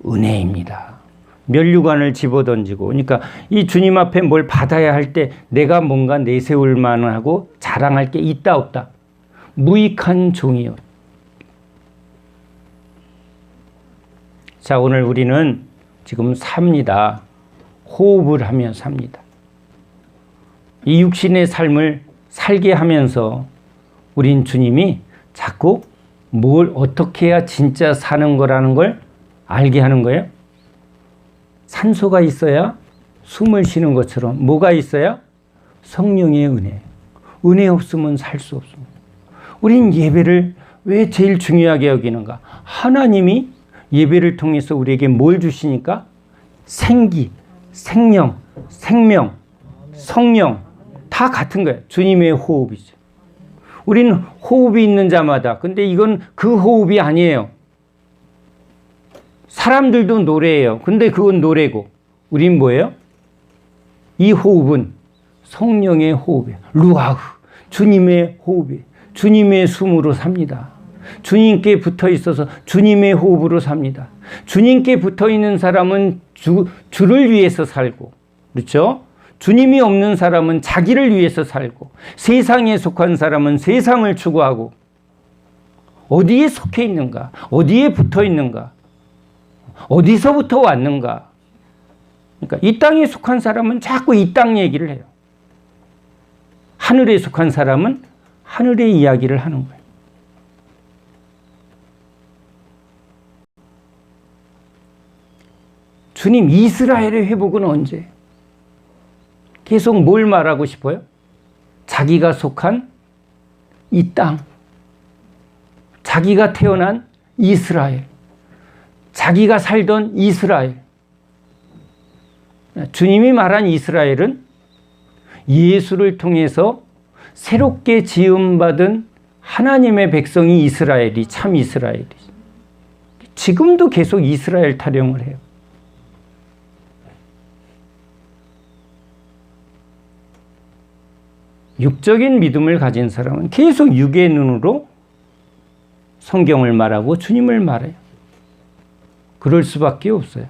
은혜입니다. 면류관을 집어던지고, 그러니까 이 주님 앞에 뭘 받아야 할 때 내가 뭔가 내세울 만하고 자랑할 게 있다 없다. 무익한 종이요. 자, 오늘 우리는 지금 삽니다. 호흡을 하며 삽니다. 이 육신의 삶을 살게 하면서 우린 주님이 자꾸 뭘 어떻게 해야 진짜 사는 거라는 걸 알게 하는 거예요. 산소가 있어야 숨을 쉬는 것처럼 뭐가 있어야? 성령의 은혜. 은혜 없으면 살 수 없습니다. 우린 예배를 왜 제일 중요하게 여기는가? 하나님이 예배를 통해서 우리에게 뭘 주시니까? 생기, 생명, 생명, 성령 다 같은 거예요. 주님의 호흡이죠. 우리는 호흡이 있는 자마다, 근데 이건 그 호흡이 아니에요. 사람들도 노래해요. 근데 그건 노래고 우린 뭐예요? 이 호흡은 성령의 호흡이에요. 루아흐, 주님의 호흡이에요. 주님의 숨으로 삽니다. 주님께 붙어 있어서 주님의 호흡으로 삽니다. 주님께 붙어 있는 사람은 주를 위해서 살고, 그렇죠? 주님이 없는 사람은 자기를 위해서 살고, 세상에 속한 사람은 세상을 추구하고, 어디에 속해 있는가? 어디에 붙어 있는가? 어디서부터 왔는가? 그러니까 이 땅에 속한 사람은 자꾸 이 땅 얘기를 해요. 하늘에 속한 사람은 하늘의 이야기를 하는 거예요. 주님, 이스라엘의 회복은 언제? 계속 뭘 말하고 싶어요? 자기가 속한 이 땅, 자기가 태어난 이스라엘, 자기가 살던 이스라엘. 주님이 말한 이스라엘은 예수를 통해서 새롭게 지음받은 하나님의 백성이 이스라엘이 참 이스라엘이죠. 지금도 계속 이스라엘 타령을 해요. 육적인 믿음을 가진 사람은 계속 육의 눈으로 성경을 말하고 주님을 말해요. 그럴 수밖에 없어요.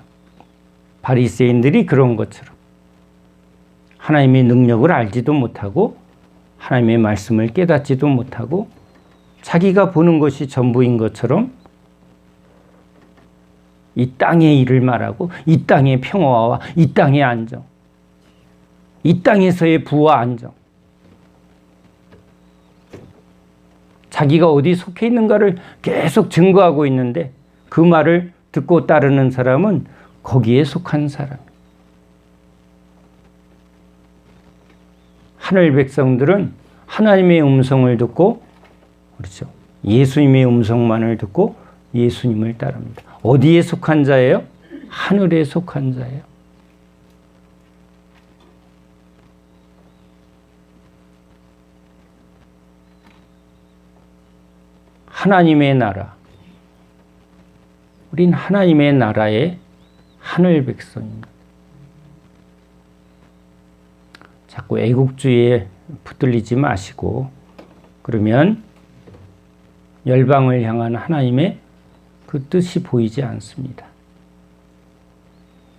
바리새인들이 그런 것처럼 하나님의 능력을 알지도 못하고 하나님의 말씀을 깨닫지도 못하고 자기가 보는 것이 전부인 것처럼 이 땅의 일을 말하고 이 땅의 평화와 이 땅의 안정, 이 땅에서의 부와 안정, 자기가 어디 속해 있는가를 계속 증거하고 있는데 그 말을 듣고 따르는 사람은 거기에 속한 사람. 하늘 백성들은 하나님의 음성을 듣고, 그렇죠, 예수님의 음성만을 듣고 예수님을 따릅니다. 어디에 속한 자예요? 하늘에 속한 자예요. 하나님의 나라. 우린 하나님의 나라의 하늘 백성입니다. 자꾸 애국주의에 붙들리지 마시고, 그러면 열방을 향한 하나님의 그 뜻이 보이지 않습니다.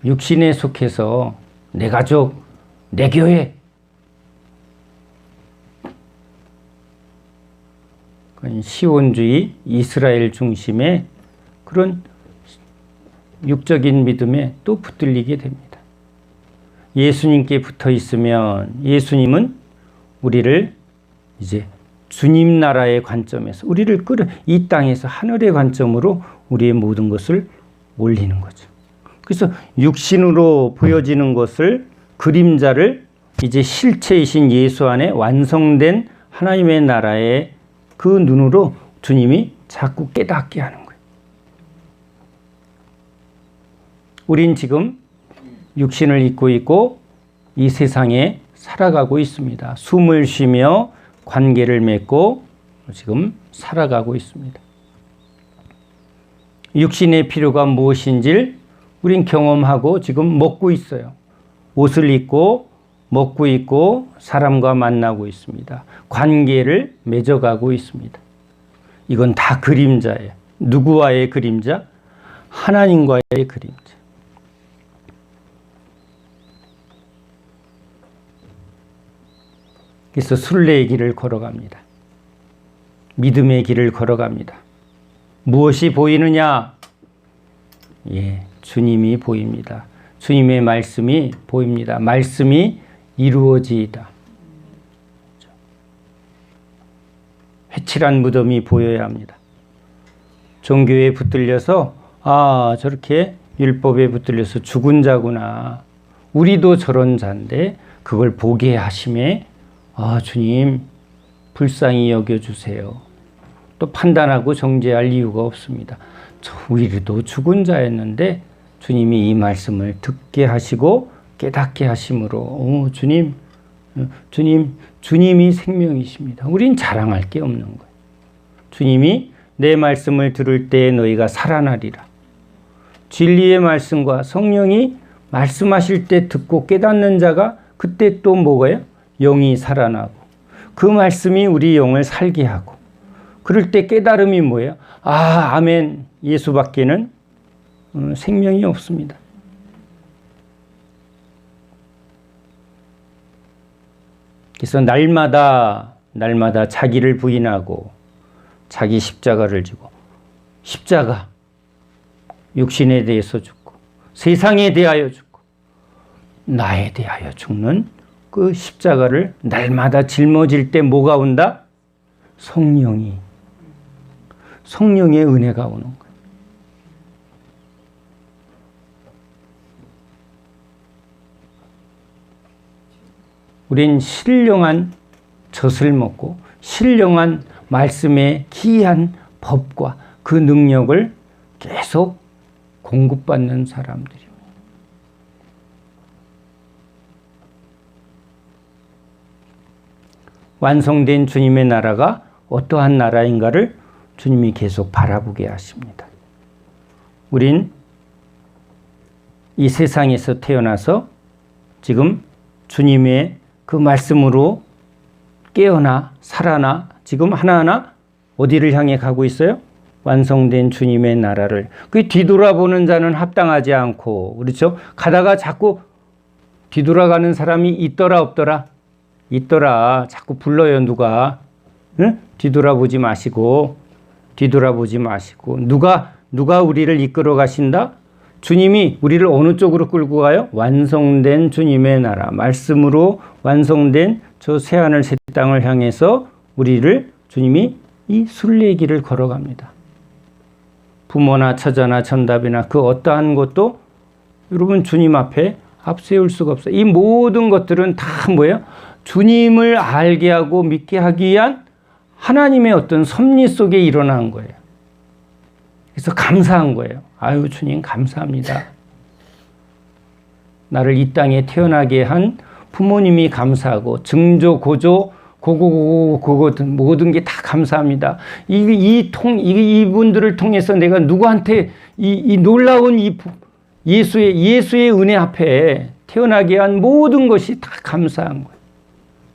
육신에 속해서 내 가족, 내 교회, 그건 시온주의, 이스라엘 중심의 그런 육적인 믿음에 또 붙들리게 됩니다. 예수님께 붙어 있으면 예수님은 우리를 이제 주님 나라의 관점에서 우리를 이 땅에서 하늘의 관점으로 우리의 모든 것을 올리는 거죠. 그래서 육신으로 보여지는 것을, 그림자를 이제 실체이신 예수 안에 완성된 하나님의 나라의 그 눈으로 주님이 자꾸 깨닫게 하는 거예요. 우린 지금 육신을 입고 있고 이 세상에 살아가고 있습니다. 숨을 쉬며 관계를 맺고 지금 살아가고 있습니다. 육신의 필요가 무엇인지를 우린 경험하고 지금 먹고 있어요. 옷을 입고 먹고 있고 사람과 만나고 있습니다. 관계를 맺어가고 있습니다. 이건 다 그림자예요. 누구와의 그림자? 하나님과의 그림자. 그래서 순례의 길을 걸어갑니다. 믿음의 길을 걸어갑니다. 무엇이 보이느냐? 예, 주님이 보입니다. 주님의 말씀이 보입니다. 말씀이 이루어지이다. 회칠한 무덤이 보여야 합니다. 종교에 붙들려서 저렇게 율법에 붙들려서 죽은 자구나. 우리도 저런 자인데 그걸 보게 하심에 주님 불쌍히 여겨주세요. 또 판단하고 정죄할 이유가 없습니다. 우리도 죽은 자였는데 주님이 이 말씀을 듣게 하시고 깨닫게 하심으로 주님이 생명이십니다. 우린 자랑할 게 없는 거예요. 주님이 내 말씀을 들을 때 너희가 살아나리라. 진리의 말씀과 성령이 말씀하실 때 듣고 깨닫는 자가 그때 또 뭐예요? 영이 살아나고 그 말씀이 우리 영을 살게 하고 그럴 때 깨달음이 뭐예요? 아멘. 예수밖에는 생명이 없습니다. 그래서 날마다 자기를 부인하고 자기 십자가를 지고 십자가 육신에 대해서 죽고 세상에 대하여 죽고 나에 대하여 죽는 그 십자가를 날마다 짊어질 때 뭐가 온다? 성령의 은혜가 오는 거예요. 우린 신령한 젖을 먹고 신령한 말씀의 기이한 법과 그 능력을 계속 공급받는 사람들입니다. 완성된 주님의 나라가 어떠한 나라인가를 주님이 계속 바라보게 하십니다. 우린 이 세상에서 태어나서 지금 주님의 그 말씀으로 깨어나 살아나 지금 하나하나 어디를 향해 가고 있어요? 완성된 주님의 나라를. 그 뒤돌아보는 자는 합당하지 않고 그렇죠? 가다가 자꾸 뒤돌아가는 사람이 있더라 없더라? 있더라. 자꾸 불러요 누가. 응? 뒤돌아보지 마시고 누가 우리를 이끌어 가신다? 주님이 우리를 어느 쪽으로 끌고 가요? 완성된 주님의 나라, 말씀으로 완성된 저 새하늘 새 땅을 향해서 우리를 주님이 이 순례의 길을 걸어갑니다. 부모나 처자나 전답이나 그 어떠한 것도 여러분 주님 앞에 앞세울 수가 없어요. 이 모든 것들은 다 뭐예요? 주님을 알게 하고 믿게 하기 위한 하나님의 어떤 섭리 속에 일어난 거예요. 그래서 감사한 거예요. 아유 주님 감사합니다. 나를 이 땅에 태어나게 한 부모님이 감사하고 증조 고조 고고 모든 게 다 감사합니다. 이분들을 통해서 내가 누구한테 이 놀라운 이 예수의 은혜 앞에 태어나게 한 모든 것이 다 감사한 거예요.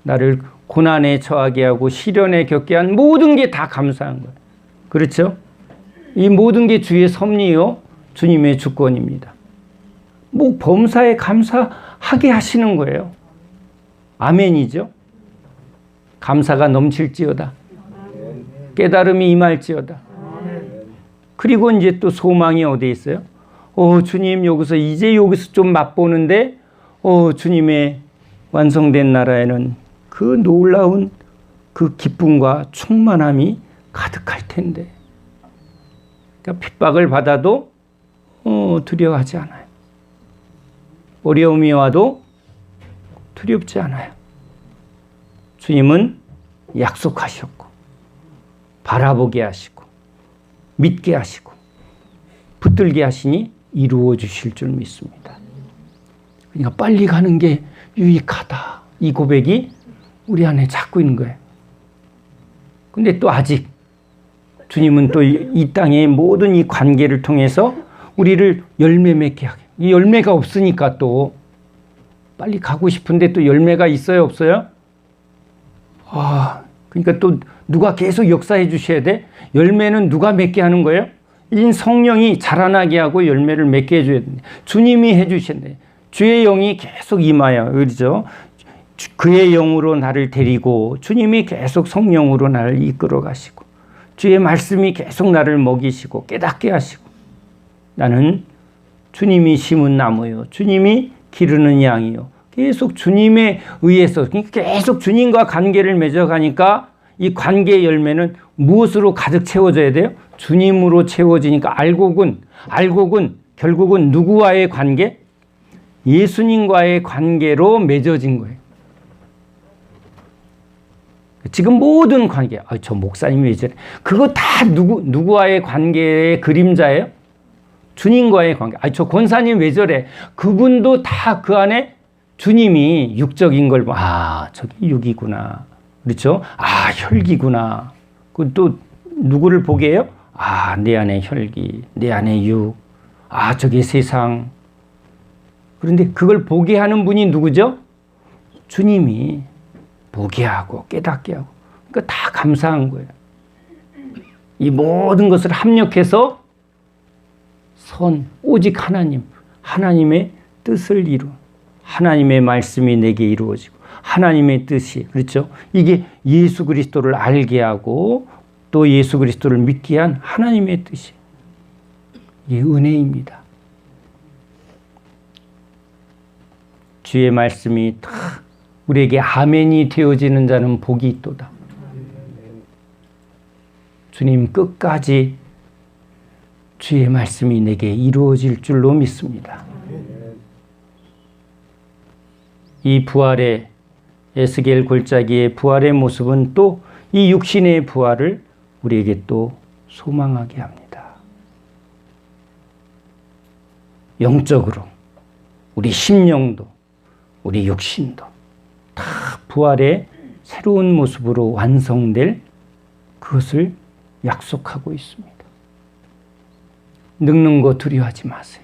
나를 고난에 처하게 하고 시련에 겪게 한 모든 게 다 감사한 거예요. 그렇죠? 이 모든 게 주의 섭리요 주님의 주권입니다. 뭐 범사에 감사하게 하시는 거예요. 아멘이죠. 감사가 넘칠지어다. 깨달음이 임할지어다. 그리고 이제 또 소망이 어디에 있어요? 주님 여기서 좀 맛보는데 주님의 완성된 나라에는 그 놀라운 그 기쁨과 충만함이 가득할 텐데. 그러니까 핍박을 받아도 두려워하지 않아요. 어려움이 와도 두렵지 않아요. 주님은 약속하셨고 바라보게 하시고 믿게 하시고 붙들게 하시니 이루어 주실 줄 믿습니다. 그러니까 빨리 가는 게 유익하다. 이 고백이 우리 안에 잡고 있는 거예요. 근데 또 아직 주님은 또 이 땅의 모든 이 관계를 통해서 우리를 열매 맺게 하게. 이 열매가 없으니까 또 빨리 가고 싶은데 또 열매가 있어요 없어요? 그러니까 또 누가 계속 역사해 주셔야 돼? 열매는 누가 맺게 하는 거예요? 이 성령이 자라나게 하고 열매를 맺게 해줘야 돼. 주님이 해주셨네. 주의 영이 계속 임하여, 그렇죠? 그의 영으로 나를 데리고 주님이 계속 성령으로 나를 이끌어 가시고 주의 말씀이 계속 나를 먹이시고 깨닫게 하시고 나는 주님이 심은 나무요. 주님이 기르는 양이요. 계속 주님에 의해서 계속 주님과 관계를 맺어가니까 이 관계의 열매는 무엇으로 가득 채워져야 돼요? 주님으로 채워지니까 알곡은 결국은 누구와의 관계? 예수님과의 관계로 맺어진 거예요. 지금 모든 관계, 저 목사님이 왜 저래? 그거 다 누구와의 관계의 그림자예요? 주님과의 관계. 저 권사님 왜 저래? 그분도 다 그 안에 주님이 육적인 걸 저기 육이구나. 그렇죠? 혈기구나. 또 누구를 보게 해요? 내 안에 혈기, 내 안에 육. 저게 세상. 그런데 그걸 보게 하는 분이 누구죠? 주님이 보게 하고 깨닫게 하고. 그러니까 다 감사한 거예요. 이 모든 것을 합력해서 오직 하나님의 뜻을 이루. 하나님의 말씀이 내게 이루어지고 하나님의 뜻이, 그렇죠? 이게 예수 그리스도를 알게 하고 또 예수 그리스도를 믿게 한 하나님의 뜻이. 이게 은혜입니다. 주의 말씀이 다 우리에게 아멘이 되어지는 자는 복이 있도다. 주님 끝까지 주의 말씀이 내게 이루어질 줄로 믿습니다. 이 부활의 에스겔 골짜기의 부활의 모습은 또 이 육신의 부활을 우리에게 또 소망하게 합니다. 영적으로 우리 심령도 우리 육신도 다 부활의 새로운 모습으로 완성될 그것을 약속하고 있습니다. 늙는 거 두려워하지 마세요.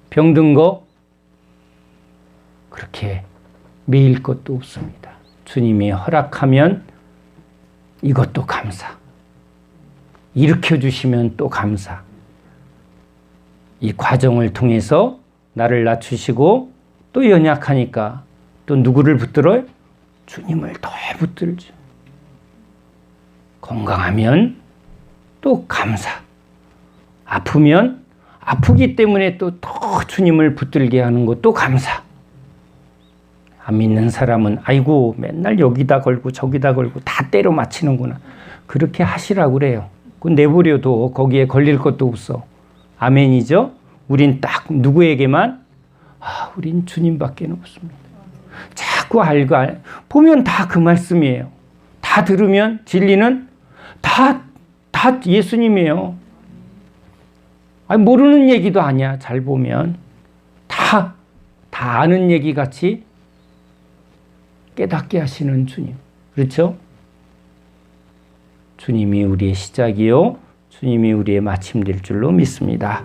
병든 거 그렇게 매일 것도 없습니다. 주님이 허락하면 이것도 감사. 일으켜주시면 또 감사. 이 과정을 통해서 나를 낮추시고 또 연약하니까 또 누구를 붙들어요? 주님을 더 붙들죠. 건강하면 또 감사. 아프면 아프기 때문에 또 더 주님을 붙들게 하는 것도 감사. 안 믿는 사람은 맨날 여기다 걸고 저기다 걸고 다 때려 맞히는구나. 그렇게 하시라고 그래요. 그 내버려도 거기에 걸릴 것도 없어. 아멘이죠? 우린 딱 누구에게만? 우린 주님밖에 없습니다. 자꾸 보면 다 그 말씀이에요. 다 들으면 진리는 다 예수님이에요. 모르는 얘기도 아니야. 잘 보면 다 아는 얘기 같이 깨닫게 하시는 주님. 그렇죠? 주님이 우리의 시작이요 주님이 우리의 마침 될 줄로 믿습니다.